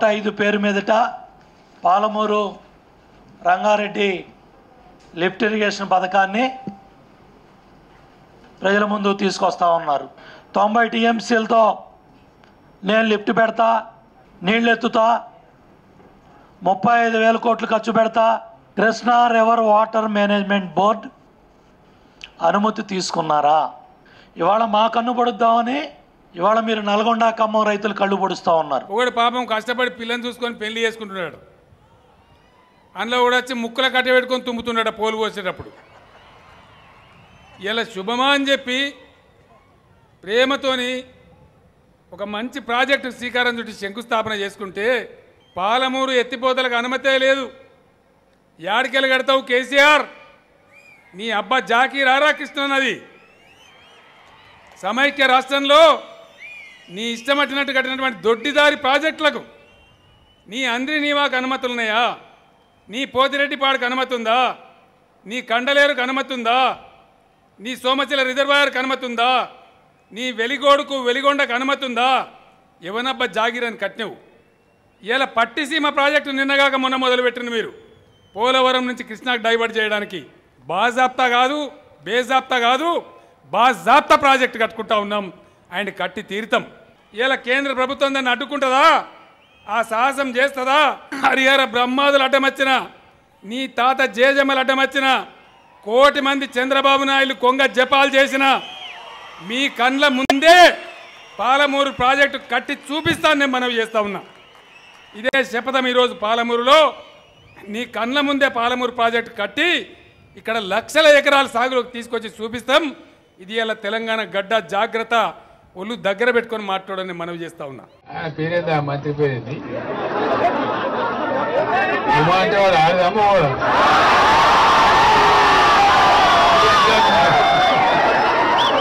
105 పేరు మీదట Palamuru Rangareddy lift irrigation పథకాన్ని ప్రజల ముందు తీసుకొస్తా ఉన్నారు. 90 టీఎంసీలతో నేను లిఫ్ట్ పెడతా, నీళ్ళు ఎత్తుతా, 35,000 కోట్లు ఖర్చు పెడతా. Krishna river water management board అనుమతి తీసుకున్నారా? ఇవాళ మా కన్ను పడుద్దామని ఇవాళ మీరు నల్గొండ ఖమ్మం రైతులు కళ్ళు పొడుస్తూ ఉన్నారు. ఒకటి పాపం కష్టపడి పిల్లని చూసుకొని పెళ్లి చేసుకుంటున్నాడు, అందులో కూడా వచ్చి ముక్కల కట్ట పెట్టుకొని తుమ్ముతున్నాడు పోలు పోసేటప్పుడు. ఇలా శుభమా అని చెప్పి ప్రేమతోని ఒక మంచి ప్రాజెక్టు శ్రీకారం చుట్టి శంకుస్థాపన చేసుకుంటే పాలమూరు ఎత్తిపోతలకు అనుమతే లేదు. యాడికెళ్ళి కడతావు కేసీఆర్? నీ అబ్బా జాకీ రారా కృష్ణన్నది. సమైక్య రాష్ట్రంలో నీ ఇష్టం వచ్చినట్టు కట్టినటువంటి దొడ్డిదారి ప్రాజెక్టులకు నీ అంద్రి నీవాకు అనుమతులు ఉన్నాయా? నీ పోతిరెడ్డిపాడుకు అనుమతి ఉందా? నీ కండలేరుకు అనుమతి ఉందా? నీ సోమశిల రిజర్వాయర్కి అనుమతి ఉందా? నీ వెలిగోడుకు వెలిగొండకు అనుమతి ఉందా? ఎవనబ్బా జాగిరని కట్టినవు. ఇలా పట్టిసీమ ప్రాజెక్టు నిన్నగాక మొన్న మొదలుపెట్టిన మీరు పోలవరం నుంచి కృష్ణాకు డైవర్ట్ చేయడానికి బాజాప్తా కాదు, బేజాప్తా కాదు, బాజాప్తా ప్రాజెక్టు కట్టుకుంటా ఉన్నాం. ఆయన కట్టి తీరుతాం. ఇలా కేంద్ర ప్రభుత్వం దాన్ని అడ్డుకుంటుందా? ఆ సాహసం చేస్తుందా? హరిహర బ్రహ్మాదులు అడ్డమచ్చిన, నీ తాత జేజమ్మలు అడ్డమచ్చిన, 1 కోటి మంది చంద్రబాబు నాయుడు కొంగ జపాలు చేసిన మీ కండ్ల ముందే పాలమూరు ప్రాజెక్టు కట్టి చూపిస్తాను నేను మనవి చేస్తా ఉన్నా. ఇదే శపథం ఈరోజు పాలమూరులో నీ కండ్ల ముందే పాలమూరు ప్రాజెక్టు కట్టి ఇక్కడ లక్షల ఎకరాల సాగులోకి తీసుకొచ్చి చూపిస్తాం. ఇది ఇలా తెలంగాణ గడ్డ జాగ్రత్త, ఒళ్ళు దగ్గర పెట్టుకొని మాట్లాడని మనవి చేస్తా ఉన్నా. పేరేందా మంత్రి పేరేంది? ఆడదమ్మ